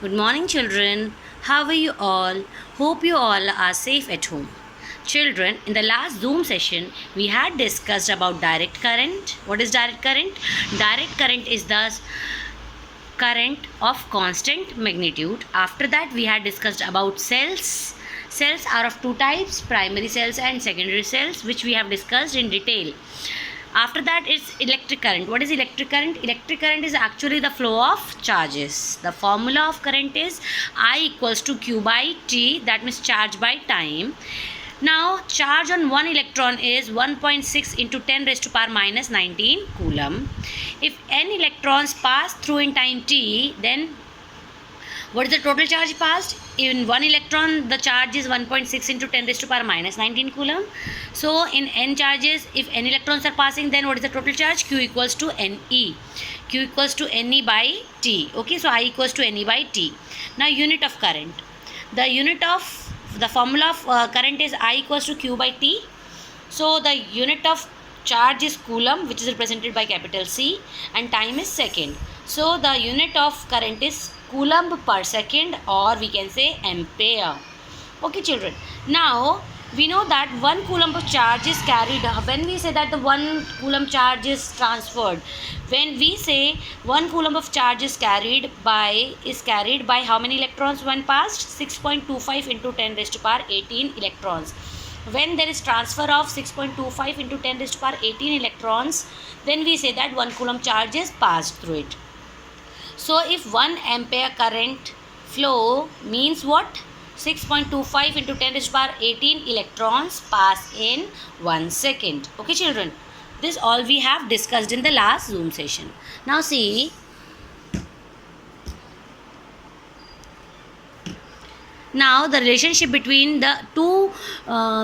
Good morning, children. How are you all? Hope you all are safe at home. Children, in the last Zoom session, we had discussed about direct current. What is direct current? Direct current is the current of constant magnitude. After that, we had discussed about cells. Cells are of two types, primary cells and secondary cells, which we have discussed in detail. After that, it's electric current. What is electric current? Electric current is actually the flow of charges. The formula of current is I equals to Q by T, that means charge by time. Now, charge on one electron is 1.6 into 10 raised to power minus 19 coulomb. If n electrons pass through in time t, then what is the total charge passed? In one electron, the charge is 1.6 into 10 raised to power minus 19 coulomb. So, in n charges, if n electrons are passing, then what is the total charge? Q equals to Ne. Q equals to Ne by T. Okay, so I equals to Ne by T. Now, unit of current. The formula of current is I equals to Q by T. So, the unit of charge is coulomb, which is represented by capital C, and time is second. So, the unit of current is coulomb per second, or we can say ampere. Okay, children. Now, we know that 1 coulomb of charge is carried. When we say that the 1 coulomb charge is transferred, when we say 1 coulomb of charge is carried by how many electrons when passed? 6.25 into 10 raised to power 18 electrons. When there is transfer of 6.25 into 10 raised to power 18 electrons, then we say that 1 coulomb charge is passed through it. So, if 1 ampere current flow means what? 6.25 into 10 raised to power 18 electrons pass in 1 second. Okay, children. This all we have discussed in the last Zoom session. Now, see. Now, the relationship between the two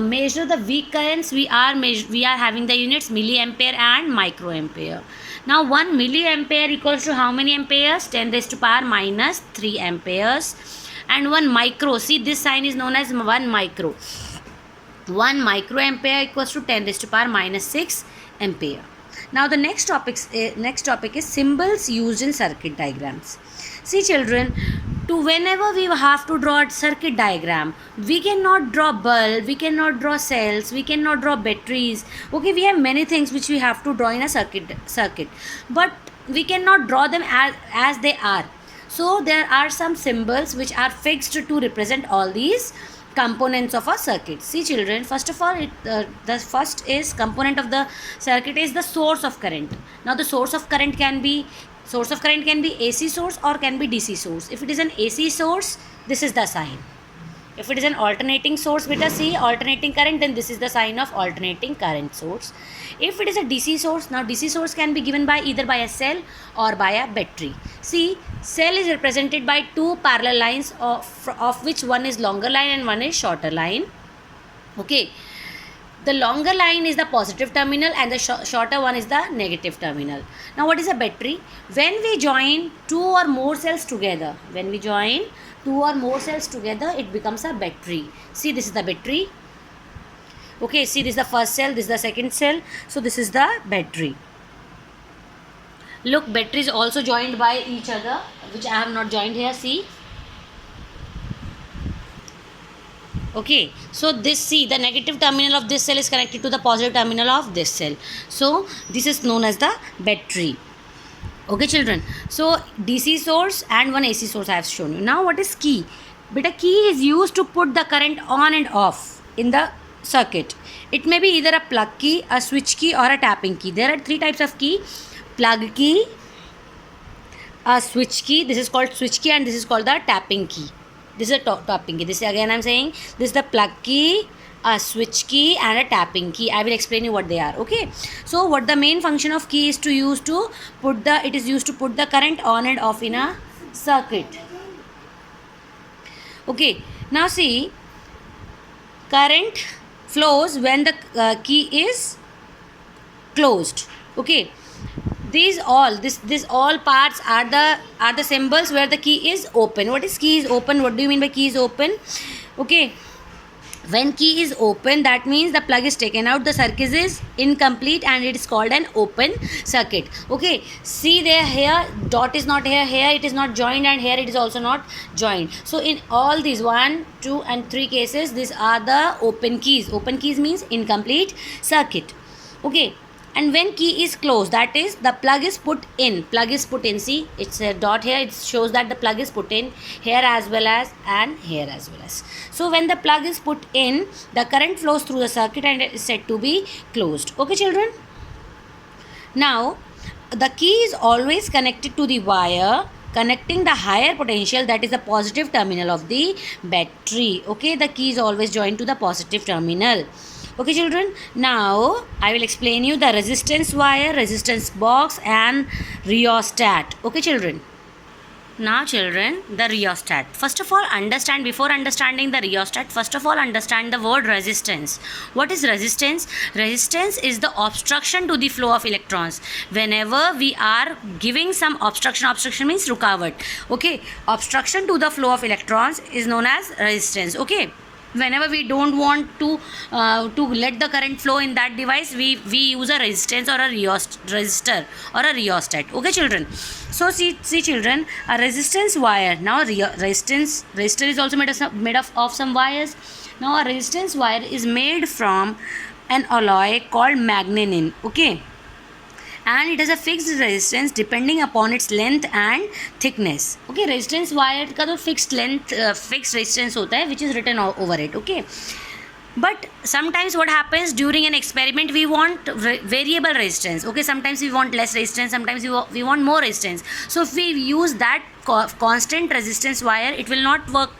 measure the weak currents, we are having the units milliampere and microampere. Now, 1 milliampere equals to how many amperes? 10 raised to power minus 3 amperes. And 1 micro, see this sign is known as 1 micro. 1 microampere equals to 10 raised to power minus 6 ampere. Now, the next topic is symbols used in circuit diagrams. See, children, whenever we have to draw a circuit diagram, we cannot draw bulb, we cannot draw cells, we cannot draw batteries. Okay, we have many things which we have to draw in a circuit, but we cannot draw them as they are. So there are some symbols which are fixed to represent all these components of a circuit. See, children, first of all, the first is component of the circuit is the source of current. Now, the source of current can be AC source or can be DC source. If it is an AC source, this is the sign. If it is an alternating source, beta see alternating current, then this is the sign of alternating current source. If it is a DC source, now DC source can be given by either by a cell or by a battery. See, cell is represented by two parallel lines of which one is longer line and one is shorter line. Okay. The longer line is the positive terminal and the shorter one is the negative terminal. Now, what is a battery? When we join two or more cells together, it becomes a battery. See, this is the battery. Okay, see, this is the first cell, this is the second cell. So, this is the battery. Look, battery is also joined by each other, which I have not joined here. See. Okay, so the negative terminal of this cell is connected to the positive terminal of this cell. So, this is known as the battery. Okay, children. So, DC source and one AC source I have shown you. Now, what is key? Beta, key is used to put the current on and off in the circuit. It may be either a plug key, a switch key or a tapping key. There are three types of key. Plug key, a switch key. This is called switch key and this is called the tapping key. This is a tapping key. This is again I am saying this is the plug key, a switch key and a tapping key. I will explain you what they are. Okay. So what the main function of key is put the current on and off in a circuit. Okay. Now see, current flows when the key is closed. Okay. These all parts are the symbols where the key is open. What is key is open? What do you mean by key is open? Okay. When key is open, that means the plug is taken out, the circuit is incomplete and it is called an open circuit. Okay, see there, here dot is not here, here it is not joined, and here it is also not joined. So in all these 1, 2 and 3 cases, these are the open keys. Open keys means incomplete circuit. Okay, and when key is closed, that is the plug is put in. Plug is put in, see it's a dot here, it shows that the plug is put in here as well as and here as well as. So when the plug is put in, the current flows through the circuit and it is said to be closed. Okay children, now the key is always connected to the wire connecting the higher potential, that is the positive terminal of the battery. Okay, the key is always joined to the positive terminal. Okay children, now I will explain you the resistance wire, resistance box and rheostat. Okay children, now children, the rheostat. First of all, before understanding the rheostat, first of all understand the word resistance. What is resistance? Resistance is the obstruction to the flow of electrons. Whenever we are giving some obstruction means rukawat. Okay, obstruction to the flow of electrons is known as resistance. Okay, whenever we don't want to let the current flow in that device, we use a resistance or a resistor or a rheostat. Okay children, so see children, a resistance wire. Now resistor is also made of some wires. Now a resistance wire is made from an alloy called magnenin. Okay, and it has a fixed resistance depending upon its length and thickness. Okay, resistance wire का तो fixed length fixed resistance होता है which is written over it. Okay, but sometimes what happens during an experiment, we want variable resistance. Okay, sometimes we want less resistance, sometimes we want more resistance. So if we use that constant resistance wire, it will not work.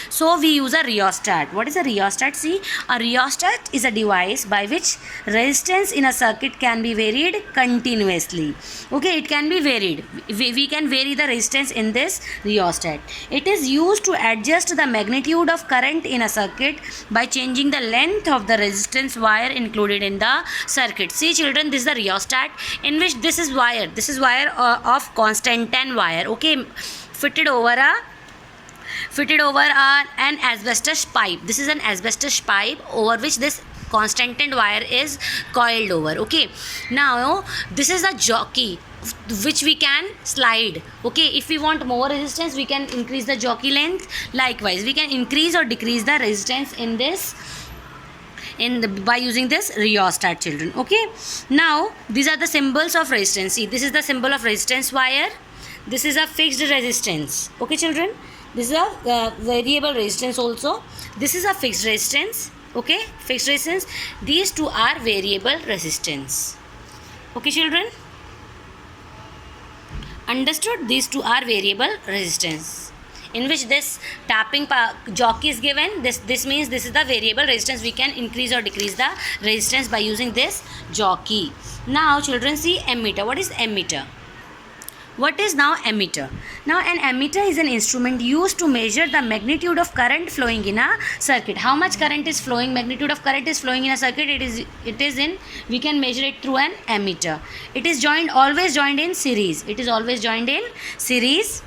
So we use a rheostat. What is a rheostat? See, a rheostat is a device by which resistance in a circuit can be varied continuously. Okay, it can be varied. We can vary the resistance in this rheostat. It is used to adjust the magnitude of current in a circuit by changing the length of the resistance wire included in the circuit. See children, this is the rheostat in which this is wire. This is wire of constant 10 wire. Okay, fitted over an asbestos pipe. This is an asbestos pipe over which this constant wire is coiled over. Okay, now this is a jockey which we can slide. Okay, if we want more resistance, we can increase the jockey length. Likewise, we can increase or decrease the resistance in this by using this rheostat children. Okay, now these are the symbols of resistance. See, this is the symbol of resistance wire. This is a fixed resistance. Okay children, this is a variable resistance also. This is a fixed resistance. Okay, fixed resistance. These two are variable resistance. Okay children, understood? These two are variable resistance in which this tapping jockey is given. This means this is the variable resistance. We can increase or decrease the resistance by using this jockey. Now children, see ammeter. What is ammeter? What is now ammeter? Now an ammeter is an instrument used to measure the magnitude of current flowing in a circuit. How much current is flowing, magnitude of current is flowing in a circuit, we can measure it through an ammeter. It is always joined in series. It is always joined in series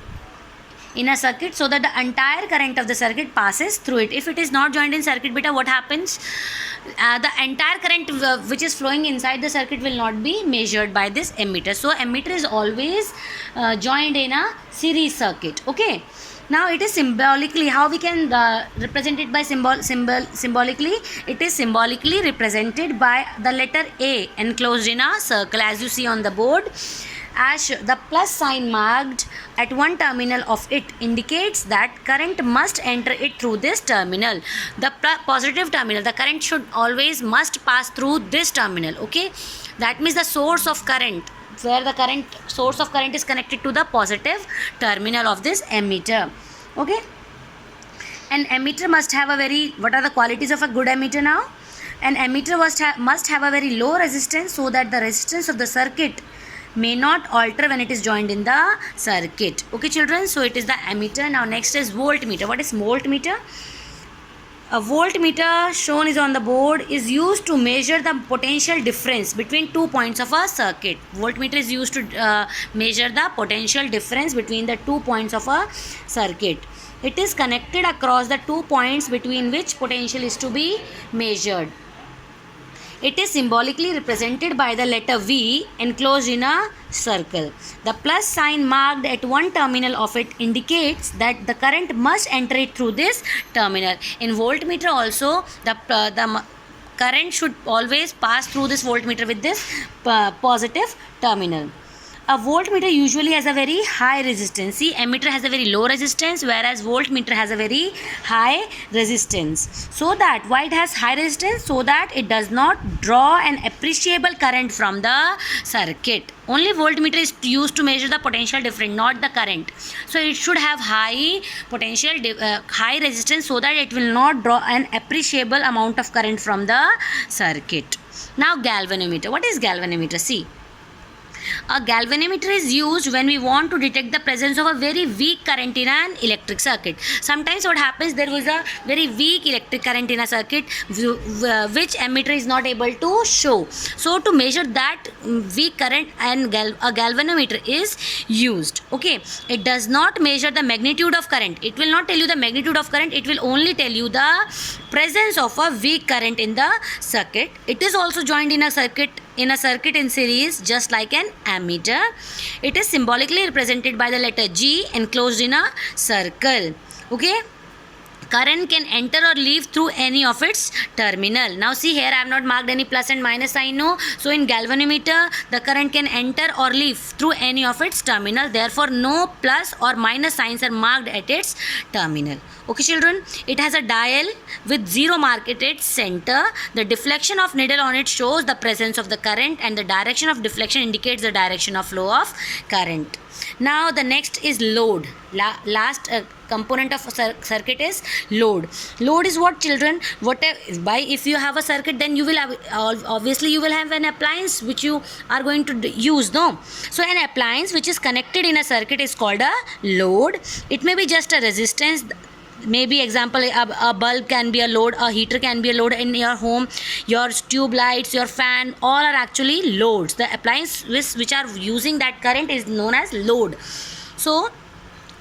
in a circuit so that the entire current of the circuit passes through it. If it is not joined in circuit, beta, what happens? The entire current which is flowing inside the circuit will not be measured by this ammeter. So ammeter is always joined in a series circuit. Okay, now it is symbolically, how we can represent it by symbolically. It is symbolically represented by the letter A enclosed in a circle, as you see on the board. As the plus sign marked at one terminal of it indicates that current must enter it through this terminal. The positive terminal, the current must pass through this terminal. Okay, that means the source of current, where the source of current is connected to the positive terminal of this ammeter. Okay, an ammeter must have what are the qualities of a good ammeter now? An ammeter must have a very low resistance so that the resistance of the circuit may not alter when it is joined in the circuit. Okay children, so it is the ammeter. Now next is voltmeter. What is voltmeter? A voltmeter shown is on the board is used to measure the potential difference between 2 points of a circuit. Voltmeter is used to measure the potential difference between the 2 points of a circuit. It is connected across the 2 points between which potential is to be measured. It is symbolically represented by the letter V enclosed in a circle. The plus sign marked at one terminal of it indicates that the current must enter it through this terminal. In voltmeter also, the current should always pass through this voltmeter with this positive terminal. A voltmeter usually has a very high resistance. See, ammeter has a very low resistance, whereas voltmeter has a very high resistance. So that, why it has high resistance? So that it does not draw an appreciable current from the circuit. Only voltmeter is used to measure the potential difference, not the current. So it should have high potential, high resistance, so that it will not draw an appreciable amount of current from the circuit. Now galvanometer. What is galvanometer? See, a galvanometer is used when we want to detect the presence of a very weak current in an electric circuit. Sometimes what happens, there was a very weak electric current in a circuit which ammeter is not able to show. So to measure that weak current, and a galvanometer is used. Okay, it does not measure the magnitude of current. It will not tell you the magnitude of current. It will only tell you the presence of a weak current in the circuit. It is also joined in a circuit in series, just like an ammeter. It is symbolically represented by the letter G enclosed in a circle. Okay, current can enter or leave through any of its terminal. Now see here, I have not marked any plus and minus sign. No. So in galvanometer, the current can enter or leave through any of its terminal. Therefore, no plus or minus signs are marked at its terminal. Okay children, it has a dial with 0 mark at its center. The deflection of needle on it shows the presence of the current, and the direction of deflection indicates the direction of flow of current. Now the next is load. Last component of a circuit is load. Load is what, children? If you have a circuit, then you will have, obviously you will have an appliance which you are going to use, no? So an appliance which is connected in a circuit is called a load. It may be just a resistance. Maybe example, a bulb can be a load, a heater can be a load in your home, your tube lights, your fan, all are actually loads. The appliances which are using that current is known as load. So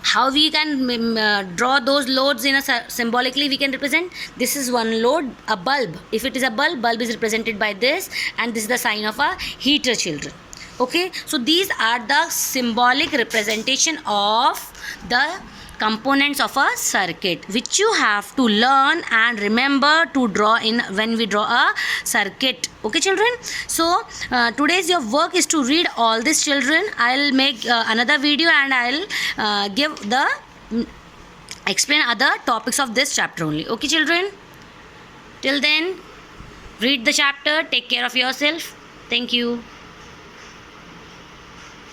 how we can draw those loads in a symbolically we can represent. This is one load, a bulb. If it is a bulb is represented by this, and this is the sign of a heater, children. Okay, so these are the symbolic representation of the components of a circuit, which you have to learn and remember to draw in when we draw a circuit. Okay children, so today's your work is to read all this, children. I'll make another video, and I'll explain other topics of this chapter only. Okay children, till then read the chapter, take care of yourself. Thank you.